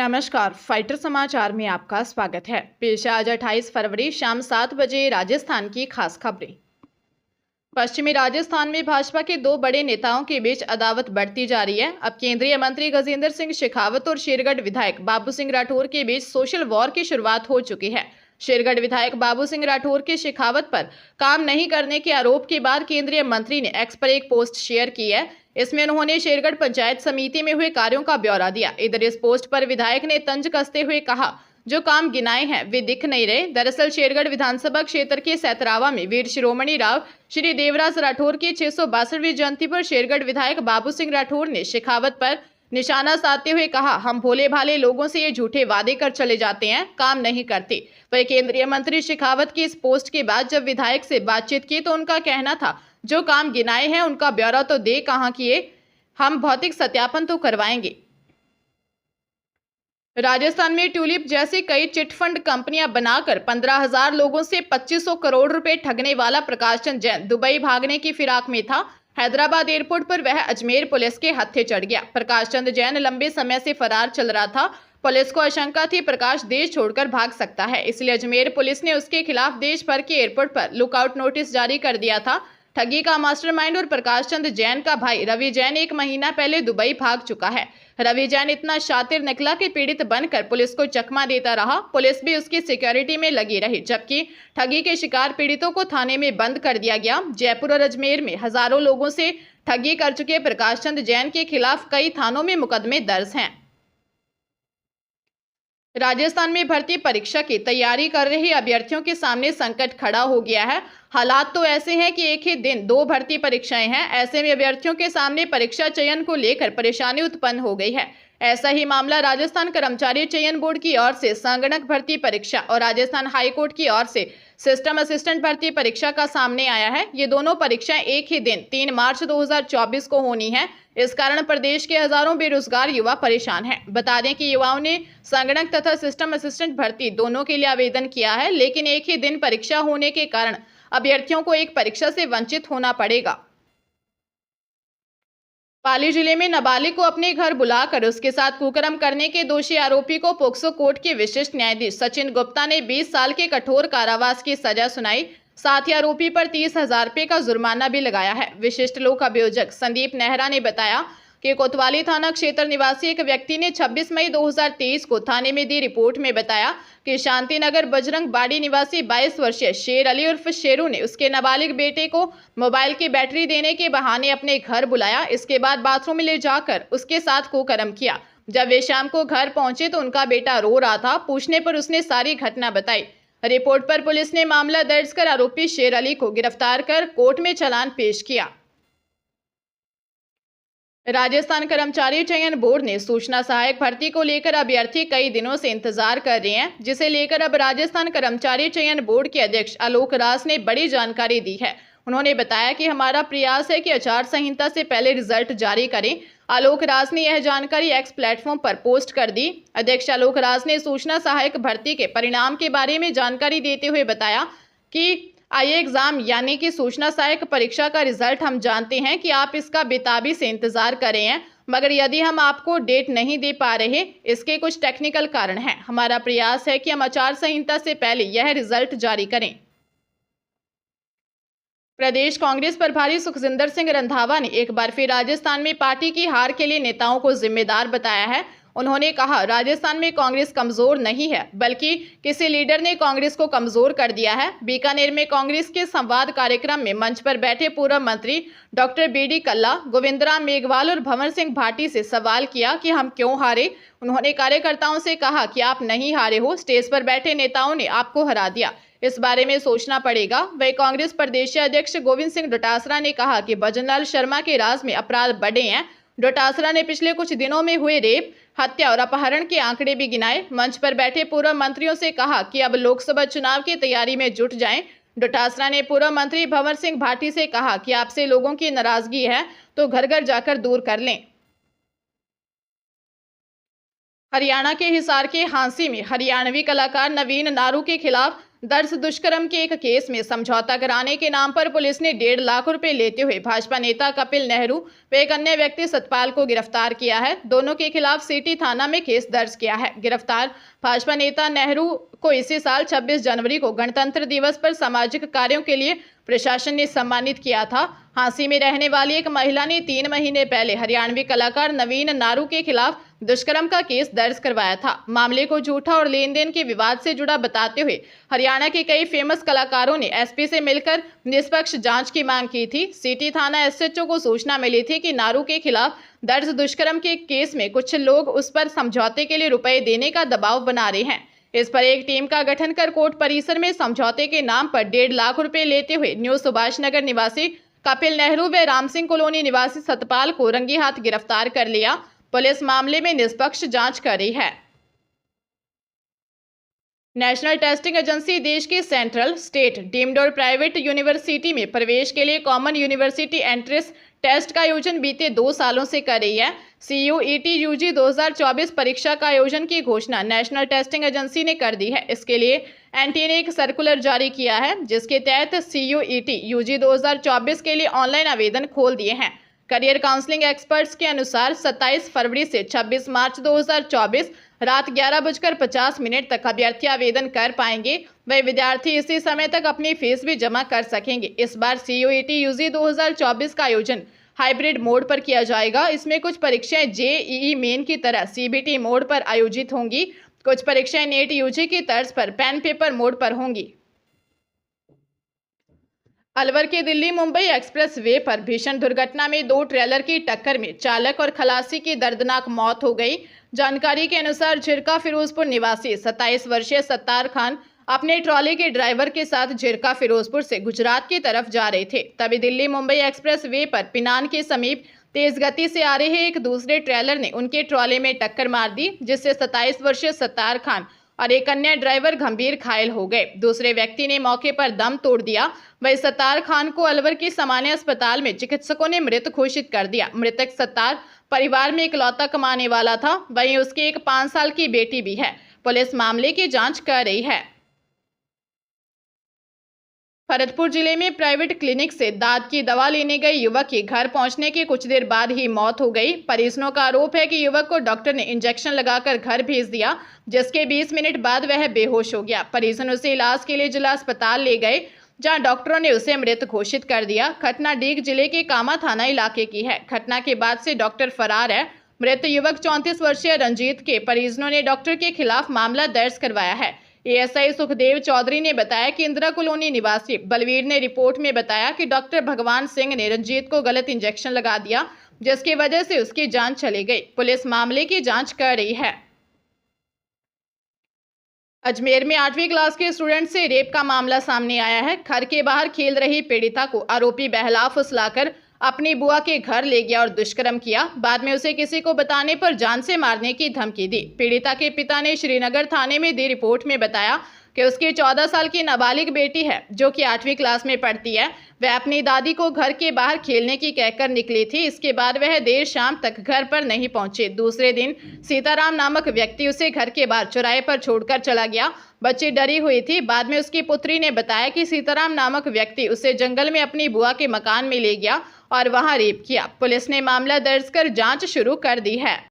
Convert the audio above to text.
नमस्कार, फाइटर समाचार में आपका स्वागत है। पेश है आज 28 फरवरी शाम 7 बजे राजस्थान की खास खबरें। पश्चिमी राजस्थान में भाजपा के दो बड़े नेताओं के बीच अदावत बढ़ती जा रही है। अब केंद्रीय मंत्री गजेंद्र सिंह शेखावत और शेरगढ़ विधायक बाबू सिंह राठौर के बीच सोशल वॉर की शुरुआत हो चुकी है। शेरगढ़ विधायक बाबू सिंह राठौर के शेखावत पर काम नहीं करने के आरोप के बाद केंद्रीय मंत्री ने एक्स पर एक पोस्ट शेयर की है। इसमें उन्होंने शेरगढ़ पंचायत समिति में हुए कार्यों का ब्यौरा दिया। इधर इस पोस्ट पर विधायक ने तंज कसते हुए कहा, जो काम गिनाए हैं वे दिख नहीं रहे। दरअसल शेरगढ़ विधानसभा क्षेत्र के सैतरावा में वीर शिरोमणि राव श्री देवराज राठौर की 662वीं जयंती पर शेरगढ़ विधायक बाबू सिंह राठौर ने शेखावत पर निशाना साधते हुए कहा, हम भोले भाले लोगों से ये झूठे वादे कर चले जाते हैं, काम नहीं करते। वही केंद्रीय मंत्री शेखावत की इस पोस्ट के बाद जब विधायक से बातचीत की तो उनका कहना था, जो काम गिनाए हैं उनका ब्यौरा तो दे, कहां किए, हम भौतिक सत्यापन तो करवाएंगे। राजस्थान में ट्यूलिप जैसी कई चिटफंड कंपनियां बनाकर 15,000 लोगों से 2500 करोड़ रुपए ठगने वाला प्रकाश चंद जैन दुबई भागने की फिराक में था। हैदराबाद एयरपोर्ट पर वह अजमेर पुलिस के हत्थे चढ़ गया। प्रकाश चंद जैन लंबे समय से फरार चल रहा था। पुलिस को आशंका थी प्रकाश देश छोड़कर भाग सकता है, इसलिए अजमेर पुलिस ने उसके खिलाफ देश भर के एयरपोर्ट पर लुकआउट नोटिस जारी कर दिया था। ठगी का मास्टरमाइंड और प्रकाश चंद जैन का भाई रवि जैन 1 महीना पहले दुबई भाग चुका है। रवि जैन इतना शातिर निकला कि पीड़ित बनकर पुलिस को चकमा देता रहा। पुलिस भी उसकी सिक्योरिटी में लगी रही, जबकि ठगी के शिकार पीड़ितों को थाने में बंद कर दिया गया। जयपुर और अजमेर में हजारों लोगों से ठगी कर चुके प्रकाश चंद जैन के खिलाफ कई थानों में मुकदमे दर्ज हैं। राजस्थान में भर्ती परीक्षा की तैयारी कर रहे अभ्यर्थियों के सामने संकट खड़ा हो गया है। हालात तो ऐसे हैं कि एक ही दिन 2 भर्ती परीक्षाएं हैं। ऐसे में अभ्यर्थियों के सामने परीक्षा चयन को लेकर परेशानी उत्पन्न हो गई है। ऐसा ही मामला राजस्थान कर्मचारी चयन बोर्ड की ओर से संगणक भर्ती परीक्षा और राजस्थान हाईकोर्ट की ओर से सिस्टम असिस्टेंट भर्ती परीक्षा का सामने आया है। ये दोनों परीक्षाएं एक ही दिन 3 मार्च 2024 को होनी है। इस कारण प्रदेश के हजारों बेरोजगार युवा परेशान हैं। बता दें कि युवाओं ने संगणक तथा सिस्टम असिस्टेंट भर्ती दोनों के लिए आवेदन किया है, लेकिन एक ही दिन परीक्षा होने के कारण अभ्यर्थियों को एक परीक्षा से वंचित होना पड़ेगा। पाली जिले में नाबालिग को अपने घर बुलाकर उसके साथ कुकर्म करने के दोषी आरोपी को पोक्सो कोर्ट के विशिष्ट न्यायाधीश सचिन गुप्ता ने 20 साल के कठोर कारावास की सजा सुनाई। साथ ही आरोपी पर 30,000 रुपये का जुर्माना भी लगाया है। विशिष्ट लोक अभियोजक संदीप नेहरा ने बताया कि कोतवाली थाना क्षेत्र निवासी एक व्यक्ति ने 26 मई 2023 को थाने में दी रिपोर्ट में बताया कि शांतिनगर बजरंग बाड़ी निवासी 22 वर्षीय शेर अली उर्फ शेरू ने उसके नाबालिग बेटे को मोबाइल की बैटरी देने के बहाने अपने घर बुलाया। इसके बाद बाथरूम में ले जाकर उसके साथ कुकर्म किया। जब वे शाम को घर पहुंचे तो उनका बेटा रो रहा था। पूछने पर उसने सारी घटना बताई। रिपोर्ट पर पुलिस ने मामला दर्ज कर आरोपी शेर अली को गिरफ्तार कर कोर्ट में चालान पेश किया। राजस्थान कर्मचारी चयन बोर्ड ने सूचना सहायक भर्ती को लेकर अभ्यर्थी कई दिनों से इंतजार कर रहे हैं, जिसे लेकर अब राजस्थान कर्मचारी चयन बोर्ड के अध्यक्ष आलोक राज ने बड़ी जानकारी दी है। उन्होंने बताया कि हमारा प्रयास है कि आचार संहिता से पहले रिजल्ट जारी करें। आलोक राज ने यह जानकारी एक्स प्लेटफॉर्म पर पोस्ट कर दी। अध्यक्ष आलोक राज ने सूचना सहायक भर्ती के परिणाम के बारे में जानकारी देते हुए बताया कि आईए एग्जाम यानी कि सूचना सहायक परीक्षा का रिजल्ट हम जानते हैं कि आप इसका बेताबी से इंतजार कर रहे हैं, मगर यदि हम आपको डेट नहीं दे पा रहे, इसके कुछ टेक्निकल कारण हैं। हमारा प्रयास है कि हम आचार संहिता से पहले यह रिजल्ट जारी करें। प्रदेश कांग्रेस प्रभारी सुखजिंदर सिंह रंधावा ने एक बार फिर राजस्थान में पार्टी की हार के लिए नेताओं को जिम्मेदार बताया है। उन्होंने कहा, राजस्थान में कांग्रेस कमजोर नहीं है, बल्कि किसी लीडर ने कांग्रेस को कमजोर कर दिया है। बीकानेर में कांग्रेस के संवाद कार्यक्रम में मंच पर बैठे पूर्व मंत्री डॉक्टर बीडी कल्ला, गोविंदराम मेघवाल और भंवर सिंह भाटी से सवाल किया कि हम क्यों हारे। उन्होंने कार्यकर्ताओं से कहा कि आप नहीं हारे हो, स्टेज पर बैठे नेताओं ने आपको हरा दिया, इस बारे में सोचना पड़ेगा। वही कांग्रेस प्रदेश अध्यक्ष गोविंद सिंह डोटासरा ने कहा कि भजनलाल शर्मा के राज में अपराध बढ़े हैं। डोटासरा ने पिछले कुछ दिनों में हुए रेप, हत्या और अपहरण के आंकड़े भी गिनाए। मंच पर बैठे पूर्व मंत्रियों से कहा कि अब लोकसभा चुनाव की तैयारी में जुट जाएं। डोटासरा ने पूर्व मंत्री भंवर सिंह भाटी से कहा कि आपसे लोगों की नाराजगी है तो घर घर जाकर दूर कर लें। हरियाणा के हिसार के हांसी में हरियाणवी कलाकार नवीन नारू के खिलाफ दर्ज दुष्कर्म के एक केस में समझौता कराने के नाम पर पुलिस ने 1.5 लाख रुपए लेते हुए भाजपा नेता कपिल नेहरू व एक अन्य व्यक्ति सतपाल को गिरफ्तार किया है। दोनों के खिलाफ सिटी थाना में केस दर्ज किया है। गिरफ्तार भाजपा नेता नेहरू को इसी साल 26 जनवरी को गणतंत्र दिवस पर सामाजिक कार्यों के लिए प्रशासन ने सम्मानित किया था। हांसी में रहने वाली एक महिला ने 3 महीने पहले हरियाणवी कलाकार नवीन नारू के खिलाफ दुष्कर्म का केस दर्ज करवाया था। मामले को झूठा और लेन देन के विवाद से जुड़ा बताते हुए हरियाणा के कई फेमस कलाकारों ने एसपी से मिलकर निष्पक्ष जांच की मांग की थी। सिटी थाना एसएचओ को सूचना मिली थी कि नारू के खिलाफ दर्ज दुष्कर्म के केस में कुछ लोग उस पर समझौते के लिए रुपए देने का दबाव बना रहे हैं। इस पर एक टीम का गठन कर कोर्ट परिसर में समझौते के नाम पर 1.5 लाख रुपए लेते हुए न्यू सुभाष नगर निवासी कपिल नेहरू व राम सिंह कॉलोनी निवासी सतपाल को रंगे हाथ गिरफ्तार कर लिया। पुलिस मामले में निष्पक्ष जांच कर रही है। नेशनल टेस्टिंग एजेंसी देश की सेंट्रल, स्टेट, डीम्ड और प्राइवेट यूनिवर्सिटी में प्रवेश के लिए कॉमन यूनिवर्सिटी एंट्रेंस टेस्ट का आयोजन बीते 2 सालों से कर रही है। CUET UG 2024 परीक्षा का आयोजन की घोषणा नेशनल टेस्टिंग एजेंसी ने कर दी है। इसके लिए एनटीए ने एक सर्कुलर जारी किया है, जिसके तहत CUET UG 2024 के लिए ऑनलाइन आवेदन खोल दिए हैं। करियर काउंसलिंग एक्सपर्ट्स के अनुसार 27 फरवरी से 26 मार्च 2024 रात 11:50 तक अभ्यर्थी आवेदन कर पाएंगे। वह विद्यार्थी इसी समय तक अपनी फीस भी जमा कर सकेंगे। इस बार CUET UG 2024 का आयोजन हाइब्रिड मोड पर किया जाएगा। इसमें कुछ परीक्षाएं JEE मेन की तरह CBT मोड पर आयोजित होंगी। कुछ परीक्षाएं NET UG की तर्ज पर पेन पेपर मोड पर होंगी। अलवर के दिल्ली मुंबई एक्सप्रेस वे पर भीषण दुर्घटना में 2 ट्रेलर की टक्कर में चालक और खलासी की दर्दनाक मौत हो गई। जानकारी के अनुसार झिरका फिरोजपुर निवासी 27 वर्षीय सत्तार खान अपने ट्रॉली के ड्राइवर के साथ झिरका फिरोजपुर से गुजरात की तरफ जा रहे थे। तभी दिल्ली मुंबई एक्सप्रेस वे पर पिनान के समीप तेज गति से आ रहे एक दूसरे ट्रेलर ने उनके ट्रॉले में टक्कर मार दी, जिससे 27 वर्षीय सत्तार खान और एक अन्य ड्राइवर गंभीर घायल हो गए। दूसरे व्यक्ति ने मौके पर दम तोड़ दिया। वही सत्तार खान को अलवर के सामान्य अस्पताल में चिकित्सकों ने मृत घोषित कर दिया। मृतक सत्तार परिवार में इकलौता कमाने वाला था। वहीं उसकी एक 5 साल की बेटी भी है। पुलिस मामले की जांच कर रही है। भरतपुर जिले में प्राइवेट क्लिनिक से दांत की दवा लेने गए युवक की घर पहुंचने के कुछ देर बाद ही मौत हो गई। परिजनों का आरोप है कि युवक को डॉक्टर ने इंजेक्शन लगाकर घर भेज दिया, जिसके 20 मिनट बाद वह बेहोश हो गया। परिजन उसे इलाज के लिए जिला अस्पताल ले गए, जहां डॉक्टरों ने उसे मृत घोषित कर दिया। घटना डीग जिले के कामा थाना इलाके की है। घटना के बाद से डॉक्टर फरार है। मृत युवक 34 वर्षीय रंजीत के परिजनों ने डॉक्टर के खिलाफ मामला दर्ज करवाया है। ASI सुखदेव चौधरी ने बताया कि इंदिरा कॉलोनी निवासी बलवीर ने रिपोर्ट में बताया कि डॉक्टर भगवान सिंह ने रंजीत को गलत इंजेक्शन लगा दिया, जिसकी वजह से उसकी जान चली गई। पुलिस मामले की जांच कर रही है। अजमेर में 8वीं क्लास के स्टूडेंट से रेप का मामला सामने आया है। घर के बाहर खेल रही पीड़िता को आरोपी बहला फुसलाकर अपनी बुआ के घर ले गया और दुष्कर्म किया। बाद में उसे किसी को बताने पर जान से मारने की धमकी दी। पीड़िता के पिता ने श्रीनगर थाने में दी रिपोर्ट में बताया कि उसकी 14 साल की नाबालिग बेटी है, जो कि 8वीं क्लास में पढ़ती है। वह अपनी दादी को घर के बाहर खेलने की कहकर निकली थी। इसके बाद वह देर शाम तक घर पर नहीं पहुंचे। दूसरे दिन सीताराम नामक व्यक्ति उसे घर के बाहर चौराहे पर छोड़कर चला गया। बच्ची डरी हुई थी। बाद में उसकी पुत्री ने बताया कि सीताराम नामक व्यक्ति उसे जंगल में अपनी बुआ के मकान में ले गया और वहां रेप किया। पुलिस ने मामला दर्ज कर जांच शुरू कर दी है।